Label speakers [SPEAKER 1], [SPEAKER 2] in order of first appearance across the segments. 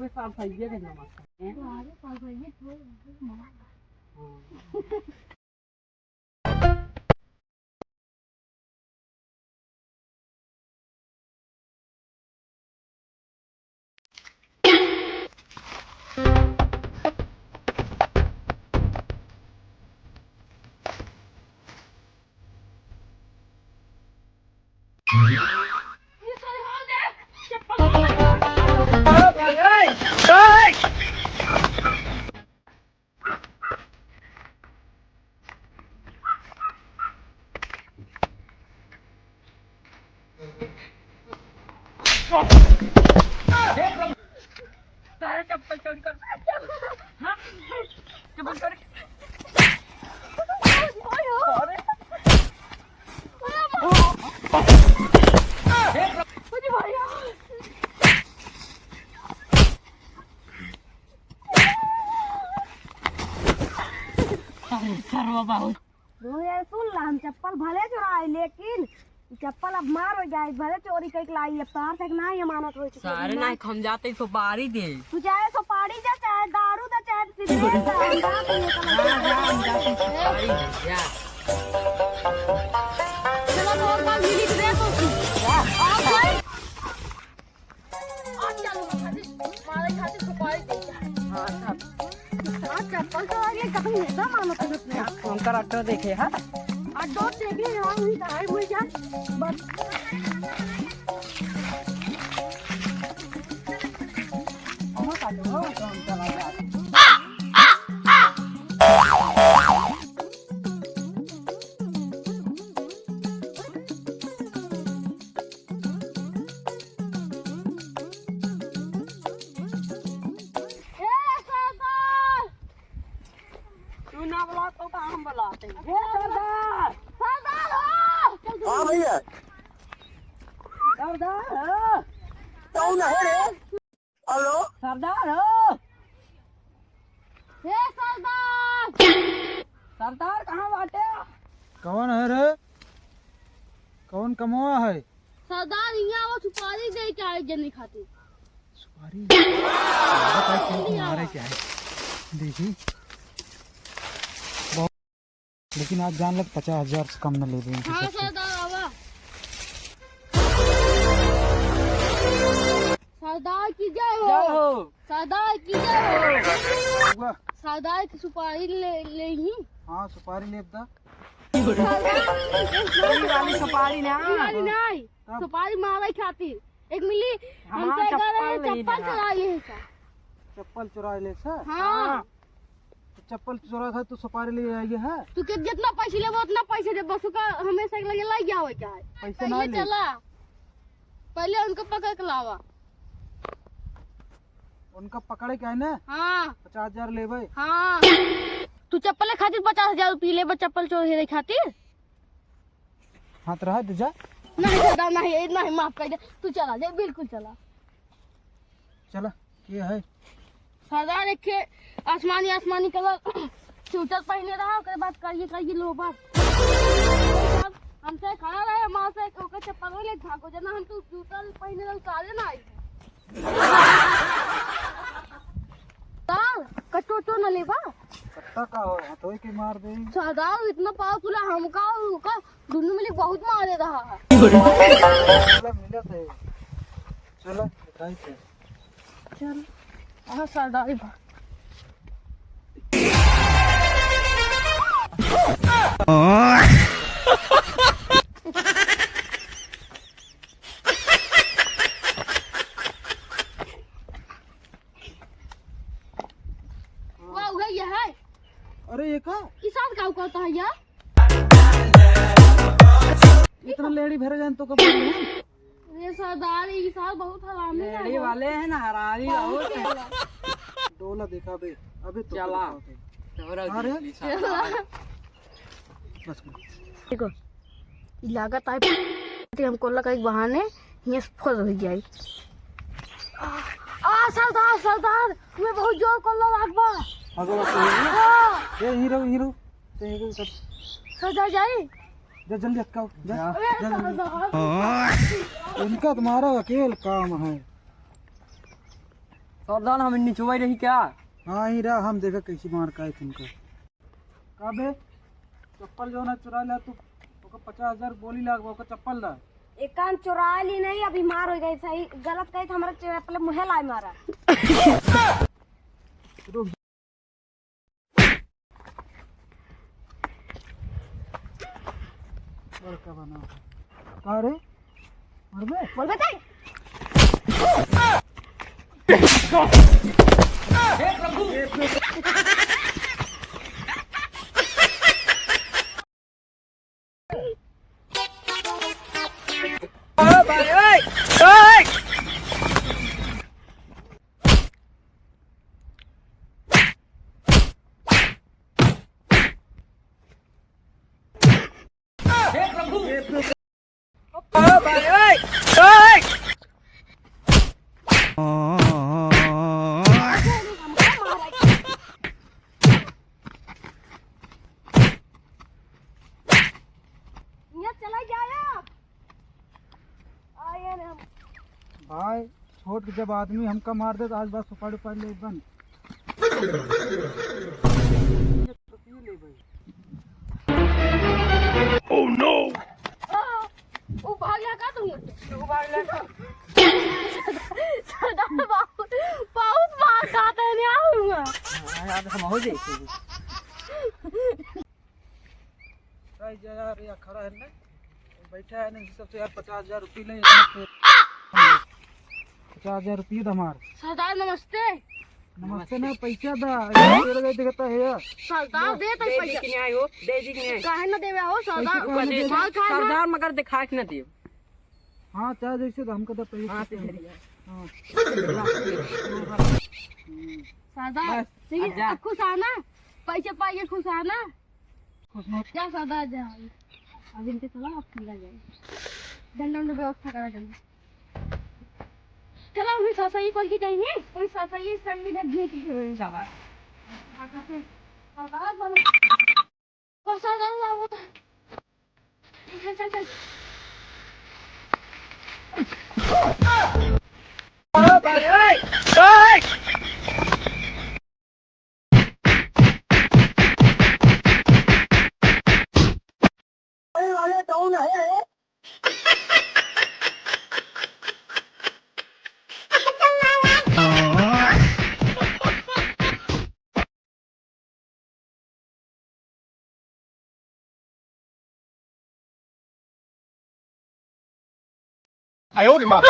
[SPEAKER 1] में साफ सही है ना चप्पल चोरी कर चप्पल चोरी
[SPEAKER 2] यार सुन ला हम चप्पल भले चुराए लेकिन चप्पल अब मार हो जाए भले चोरी करके लाई अब तार तक ना ये मानत हो
[SPEAKER 1] सारे ना हम जाते सुपारी दे
[SPEAKER 2] तू चाहे सुपारी जा चाहे दारू दा चाहे सिगरेट दा
[SPEAKER 1] हम जाते सुपारी दे यार
[SPEAKER 2] चलो और बार मिली दे तो आ भाई आ चलो मारे खाते सुपारी दे
[SPEAKER 1] हां सब
[SPEAKER 2] चप्पल तो आगे कहीं नहीं ना मानत है
[SPEAKER 1] हम कर ऑटो देखे हां
[SPEAKER 2] अड्डो देखे यार हुई दाई हुई जा बस
[SPEAKER 1] हम का दो हम चला जा ना बुला तो हम बुलाते हैं सरदार
[SPEAKER 2] सरदार हो
[SPEAKER 3] हाँ भैया
[SPEAKER 1] सरदार
[SPEAKER 3] कौन है रे? हेलो
[SPEAKER 1] सरदार
[SPEAKER 2] हे सरदार
[SPEAKER 1] सरदार कहाँ बाटे
[SPEAKER 4] कौन है रे? कौन कमवा है?
[SPEAKER 2] सरदार यहाँ वो सुपारी दे के आए जनी खाती
[SPEAKER 4] सुपारी मारे क्या है देखी लेकिन आप जान लग 50,000 से कम न ले देंगे।
[SPEAKER 2] हाँ सरदार आवा सरदार की जय हो सरदार की जय हो सरदार की सुपारी ले ही
[SPEAKER 4] हाँ सुपारी ले दा
[SPEAKER 1] वाली सुपारी ना
[SPEAKER 2] नहीं सुपारी मारे खातिर एक मिली हमसे चप्पल चुरा ले
[SPEAKER 4] चप्पल चुरा ले सर
[SPEAKER 2] हाँ
[SPEAKER 4] चप्पल चुरा था तो सुपारी ले आई है
[SPEAKER 2] तू के जितना पैसे ले वो उतना पैसे दे बस का हमेशा लगे लाई क्या हो क्या है
[SPEAKER 4] पैसे ना
[SPEAKER 2] पहले
[SPEAKER 4] ले
[SPEAKER 2] चला पहले उनको पकड़ के लावा
[SPEAKER 4] उनका पकड़े क्या है ना
[SPEAKER 2] हाँ
[SPEAKER 4] 50,000 ले भाई
[SPEAKER 2] हाँ तू चप्पल खातिर 50,000 रुपये ले चप्पल चोरी खातिर
[SPEAKER 4] हाथ रहा दे जा
[SPEAKER 2] नहीं दादा नहीं नहीं माफ कर दे तू चला जा बिल्कुल चला
[SPEAKER 4] चला ये है
[SPEAKER 2] सरदार एक आसमानी आसमानी कलर स्वेटर पहने रहा ओकरे बाद करिए लो बात हमसे खड़ा रहे मां से ओकर चप्पल ले भागो जना हम तो स्वेटर पहने रह काले ना आई सरदार कटोटो न लेबा
[SPEAKER 4] कट्टा का हो हथोई के मार दे
[SPEAKER 2] सरदार इतना पावरफुल है हमका और दोनों मिले बहुत मारे रहा है
[SPEAKER 4] मिला थे चलो दिखाई थे
[SPEAKER 2] चल हाँ सरदार ये है
[SPEAKER 4] अरे ये का
[SPEAKER 2] किसान का होता है यार
[SPEAKER 4] इतना लेडी भरे जान तो कब
[SPEAKER 2] ये सरदार ये साल बहुत हरामी है
[SPEAKER 1] लेडी वाले हैं ना हरामी बहुत है
[SPEAKER 4] डोला दिखा बे अबे तो
[SPEAKER 1] चला
[SPEAKER 4] अरे बस
[SPEAKER 2] देखो लागत है हमको लगा एक बहाने ये फस हो जाए सरदार सरदार मैं बहुत जोर कर लो लागबा
[SPEAKER 4] अगर ये हीरो हीरो ते हीरो सब
[SPEAKER 2] सरदार जाए
[SPEAKER 4] जा जल्दी अटकाओ जा इनका तुम्हारा अकेल काम है
[SPEAKER 1] सरदार हम निचवाई रही क्या?
[SPEAKER 4] हाँ ही रहा, हम देखा कैसी मार का है तुमका। का बे चप्पल जो ना चुरा लिया तू, ओका 50,000 बोली लाग, ओका चप्पल ला।
[SPEAKER 2] एक कान चुरा ली नहीं, अभी मार हो गई। सही गलत कही, हमारा चप्पल मुहे लाई मारा।
[SPEAKER 4] रुक बड़का बना का रे मरबे
[SPEAKER 2] बोल बे चला जाया आए हम
[SPEAKER 4] भाई। छोट के जब आदमी हमका मार दे तो आज बात सुपाड़ उपाड़ ले बंद।
[SPEAKER 3] Oh no!
[SPEAKER 2] वो भाग गया का तुम?
[SPEAKER 1] तू भाग ले का?
[SPEAKER 2] सरदार बहुत मार खाता है नहीं आऊंगा।
[SPEAKER 1] यार हम हो जाए
[SPEAKER 4] यार यहाँ खड़ा है ना, बैठा है ना, सबसे यार 50,000 रुपये ले। 50,000 रुपये दमार।
[SPEAKER 2] सरदार नमस्ते।
[SPEAKER 4] नमस्ते ना, पैसा दा तेरे गए देखता है यार।
[SPEAKER 2] सरदार दे तो
[SPEAKER 1] दे
[SPEAKER 2] पैसा
[SPEAKER 1] दी कि नहीं आयो? दे दी कि नहीं?
[SPEAKER 2] काहे ना देवे हो सरदार?
[SPEAKER 4] पैसा काहे ना
[SPEAKER 2] माल खाए ना।
[SPEAKER 1] सरदार मगर दिखा के ना दियो।
[SPEAKER 4] हाँ चाहे जैसे तो हमको तो पैसा।
[SPEAKER 1] हां ते धरिया।
[SPEAKER 4] हाँ
[SPEAKER 2] सरदार
[SPEAKER 1] बस,
[SPEAKER 2] ठीक
[SPEAKER 1] अब जा।
[SPEAKER 2] है, खुश आना, पैसे पाइए खुश आना।
[SPEAKER 4] खुश मत।
[SPEAKER 2] जा सरदार जा, अब इनके चला, अब खुला जाए। दंड व्यवस्था करा जल्दी। चलो अभी ससई कल की जाएंगे, और ससई संग में भेज दी।
[SPEAKER 1] शाबाश।
[SPEAKER 2] सरदार बोलो, बस सरदार वो तो चल चल चल।
[SPEAKER 3] अरे वाले कौन है?
[SPEAKER 5] 哎呦我的妈！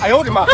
[SPEAKER 5] 哎呦我的妈！